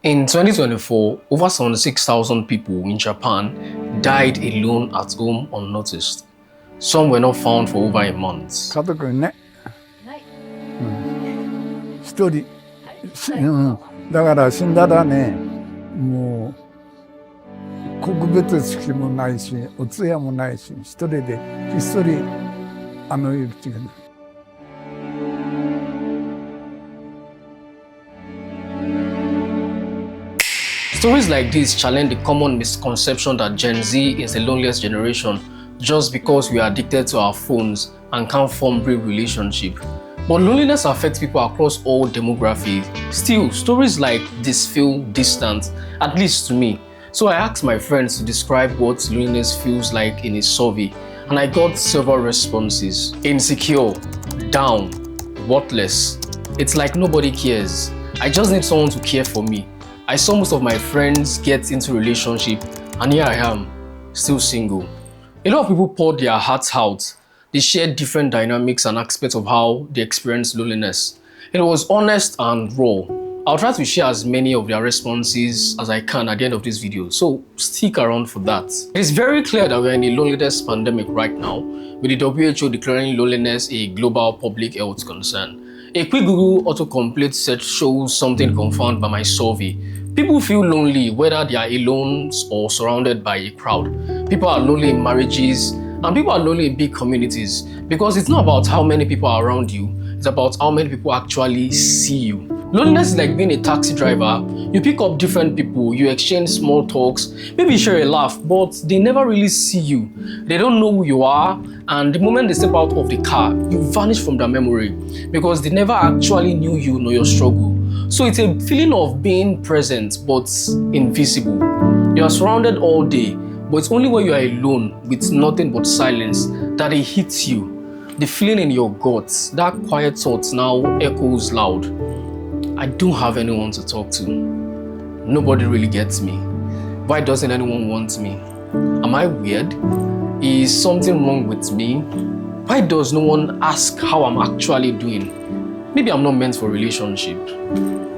In 2024, over 76,000 people in Japan died alone at home unnoticed. Some were not found for over a month. 家族にね、一人、だから死んだらね、もう告別式もないし、お通夜もないし、一人でひっそり行く違う。Stories like this challenge the common misconception that Gen Z is the loneliest generation just because we are addicted to our phones and can't form real relationship. But loneliness affects people across all demographics. Still, stories like this feel distant, at least to me. So I asked my friends to describe what loneliness feels like in a survey, and I got several responses. Insecure, down, worthless. It's like nobody cares. I just need someone to care for me. I saw most of my friends get into relationship, and here I am, still single. A lot of people poured their hearts out. They shared different dynamics and aspects of how they experience loneliness. It was honest and raw. I'll try to share as many of their responses as I can at the end of this video, so stick around for that. It is very clear that we're in a loneliness pandemic right now, with the WHO declaring loneliness a global public health concern. A quick Google autocomplete search shows something confirmed by my survey. People feel lonely whether they are alone or surrounded by a crowd. People are lonely in marriages, and people are lonely in big communities, because it's not about how many people are around you, it's about how many people actually see you. Loneliness is like being a taxi driver. You pick up different people, you exchange small talks, maybe share a laugh, but they never really see you. They don't know who you are, and the moment they step out of the car, you vanish from their memory because they never actually knew you nor your struggle. So it's a feeling of being present but invisible. You are surrounded all day, but it's only when you are alone with nothing but silence that it hits you. The feeling in your guts, that quiet thought now echoes loud. I don't have anyone to talk to. Nobody really gets me. Why doesn't anyone want me? Am I weird? Is something wrong with me? Why does no one ask how I'm actually doing? Maybe I'm not meant for a relationship.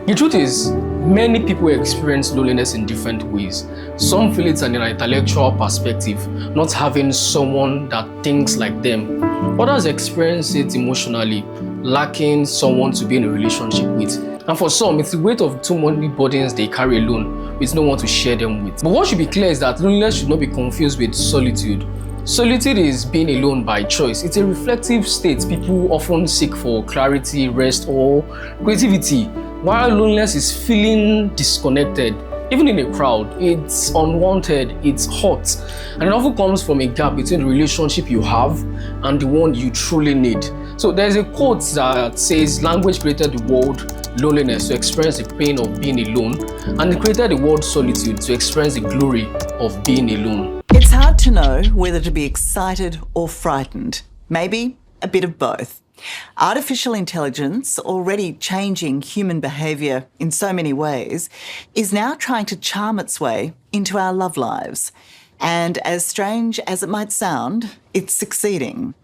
The truth is, many people experience loneliness in different ways. Some feel it in an intellectual perspective, not having someone that thinks like them. Others experience it emotionally, lacking someone to be in a relationship with. And for some, it's the weight of too many burdens they carry alone, with no one to share them with. But what should be clear is that loneliness should not be confused with solitude. Solitude is being alone by choice. It's a reflective state people often seek for clarity, rest, or creativity, while loneliness is feeling disconnected. Even in a crowd, it's unwanted, it's hot, and it often comes from a gap between the relationship you have and the one you truly need. So there's a quote that says, language created the word loneliness to experience the pain of being alone, and it created the word solitude to experience the glory of being alone. It's hard to know whether to be excited or frightened. Maybe a bit of both. Artificial intelligence, already changing human behaviour in so many ways, is now trying to charm its way into our love lives. And as strange as it might sound, it's succeeding.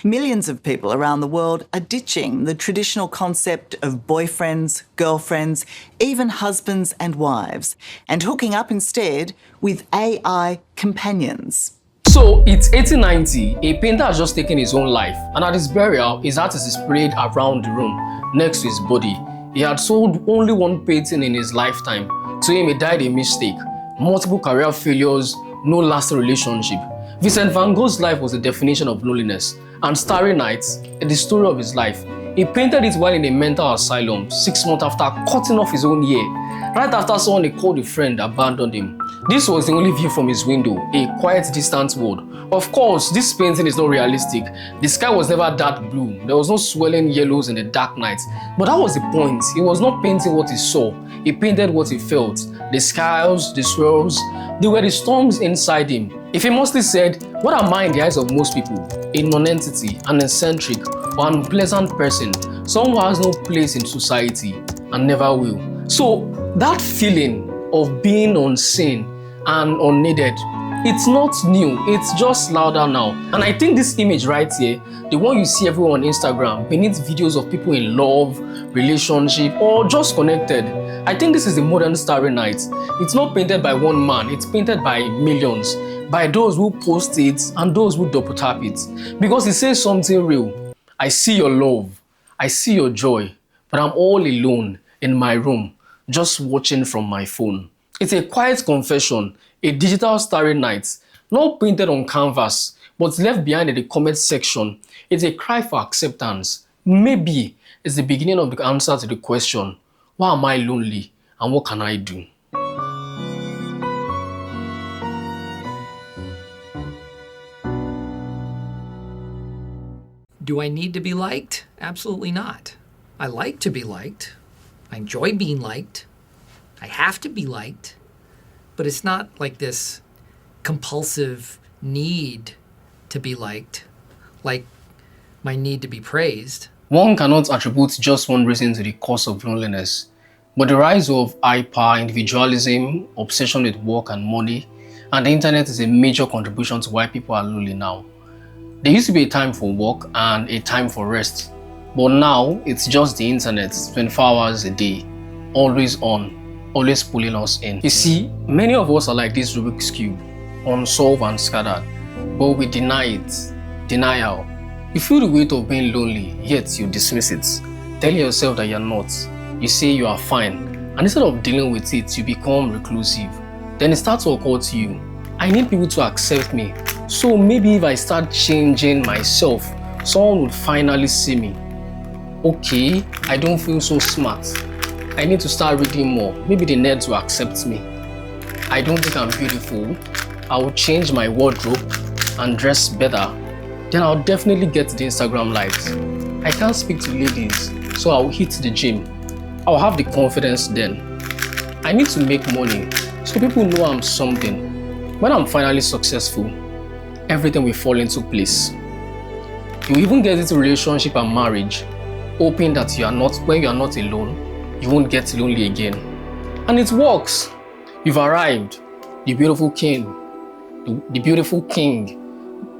Millions of people around the world are ditching the traditional concept of boyfriends, girlfriends, even husbands and wives, and hooking up instead with AI companions. So it's 1890, a painter has just taken his own life, and at his burial, his artist is sprayed around the room next to his body. He had sold only one painting in his lifetime. To him, he died a mistake, multiple career failures, no lasting relationship. Vincent van Gogh's life was the definition of loneliness, and Starry Night is the story of his life. He painted it while in a mental asylum 6 months after cutting off his own ear, right after someone he called a friend abandoned him. This was the only view from his window, a quiet, distant world. Of course, this painting is not realistic. The sky was never that blue. There was no swelling yellows in the dark night. But that was the point. He was not painting what he saw. He painted what he felt. The skies, the swirls, they were the storms inside him. He famously said, "What am I in the eyes of most people? A non-entity, an eccentric, or unpleasant person, someone who has no place in society and never will." So that feeling of being unseen and unneeded It's not new, it's just louder now. And I think this image right here, the one you see everyone on Instagram, beneath videos of people in love, relationship, or just connected, I think this is the modern Starry Night. It's not painted by one man, it's painted by millions, by those who post it and those who double tap it. Because it says something real. I see your love, I see your joy, but I'm all alone in my room, just watching from my phone. It's a quiet confession, a digital Starry Night, not painted on canvas, but left behind in the comment section. It's a cry for acceptance. Maybe it's the beginning of the answer to the question, why am I lonely and what can I do? Do I need to be liked? Absolutely not. I like to be liked. I enjoy being liked. I have to be liked. But it's not like this compulsive need to be liked, like my need to be praised. One cannot attribute just one reason to the cause of loneliness, but the rise of hyper individualism, obsession with work and money, and the internet is a major contribution to why people are lonely now. There used to be a time for work and a time for rest, but now it's just the internet 24 hours a day, always on, always pulling us in. You see, many of us are like this Rubik's Cube, unsolved and scattered, but we deny it. Denial. You feel the weight of being lonely, yet you dismiss it, telling yourself that you're not. You say you are fine, and instead of dealing with it, you become reclusive. Then it starts to occur to you, I need people to accept me, so maybe if I start changing myself, someone would finally see me. Okay, I don't feel so smart. I need to start reading more. Maybe the nerds will accept me. I don't think I'm beautiful. I will change my wardrobe and dress better. Then I'll definitely get the Instagram likes. I can't speak to ladies, so I'll hit the gym. I'll have the confidence then. I need to make money, so people know I'm something. When I'm finally successful, everything will fall into place. You even get into relationship and marriage, hoping that when you are not alone, you won't get lonely again. And it works. You've arrived, the beautiful king,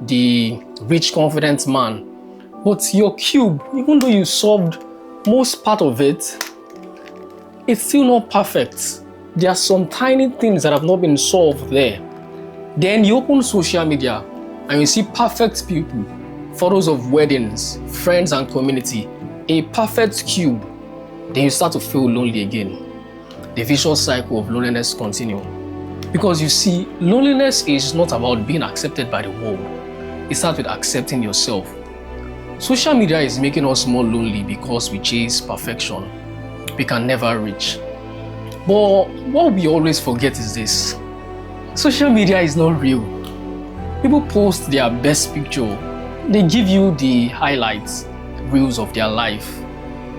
the rich, confident man. But your cube, even though you solved most part of it, it's still not perfect. There are some tiny things that have not been solved there. Then you open social media and you see perfect people, photos of weddings, friends and community, a perfect cube. Then you start to feel lonely again. The vicious cycle of loneliness continues. Because you see, loneliness is not about being accepted by the world. It starts with accepting yourself. Social media is making us more lonely because we chase perfection we can never reach. But what we always forget is this. Social media is not real. People post their best picture. They give you the highlights, reels of their life.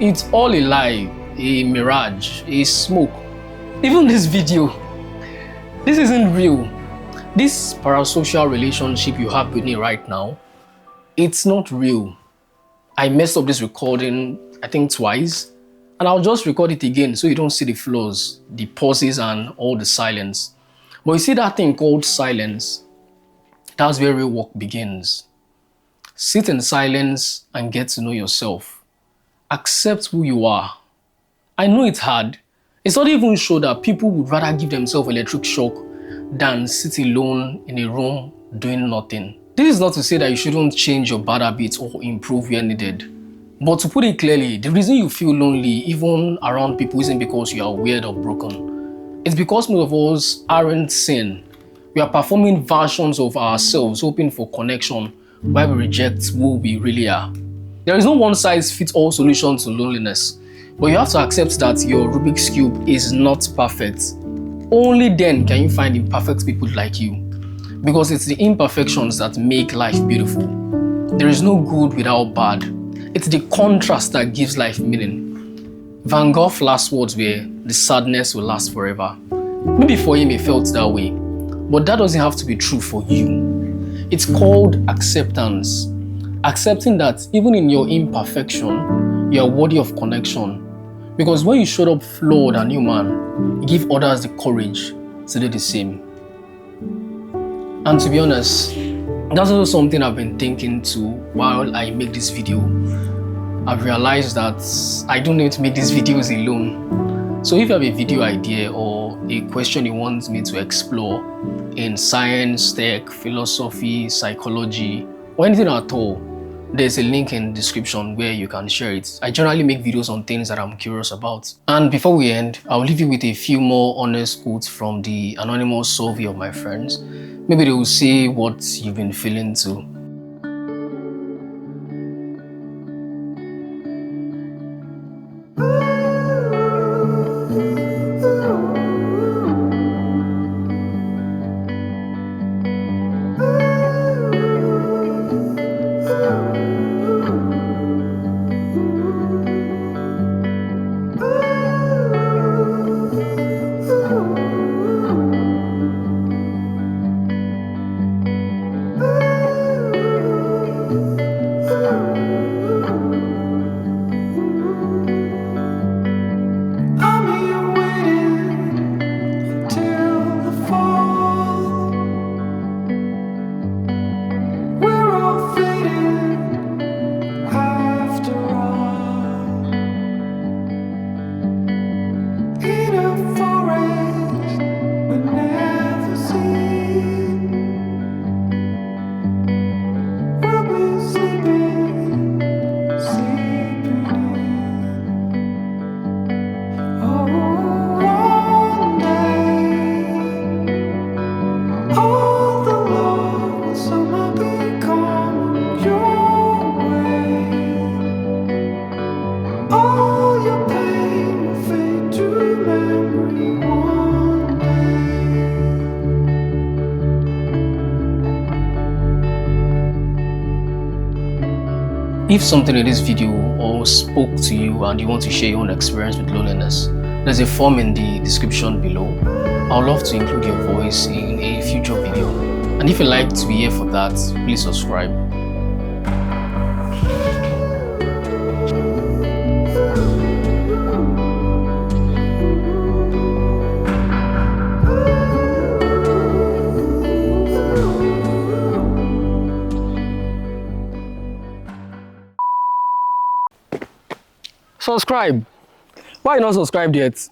It's all a lie, a mirage, a smoke. Even this video, this isn't real. This parasocial relationship you have with me right now, it's not real. I messed up this recording, I think twice, and I'll just record it again so you don't see the flaws, the pauses and all the silence. But you see that thing called silence, that's where real work begins. Sit in silence and get to know yourself. Accept who you are. I know it's hard. It's not even sure that people would rather give themselves electric shock than sit alone in a room doing nothing. This is not to say that you shouldn't change your bad habits or improve where needed. But to put it clearly, the reason you feel lonely even around people isn't because you are weird or broken. It's because most of us aren't sane. We are performing versions of ourselves, hoping for connection, while we reject who we really are. There is no one-size-fits-all solution to loneliness, but you have to accept that your Rubik's Cube is not perfect. Only then can you find imperfect people like you, because it's the imperfections that make life beautiful. There is no good without bad. It's the contrast that gives life meaning. Van Gogh's last words were, "The sadness will last forever." Maybe for him it felt that way, but that doesn't have to be true for you. It's called acceptance. Accepting that even in your imperfection, you are worthy of connection. Because when you showed up flawed and human, you give others the courage to do the same. And to be honest, that's also something I've been thinking too while I make this video. I've realized that I don't need to make these videos alone. So if you have a video idea or a question you want me to explore in science, tech, philosophy, psychology, or anything at all, there's a link in the description where you can share it. I generally make videos on things that I'm curious about. And before we end, I'll leave you with a few more honest quotes from the anonymous survey of my friends. Maybe they will say what you've been feeling too. If something in this video or spoke to you and you want to share your own experience with loneliness, there's a form in the description below. I would love to include your voice in a future video. And if you'd like to be here for that, please subscribe. Subscribe. Why not subscribed yet?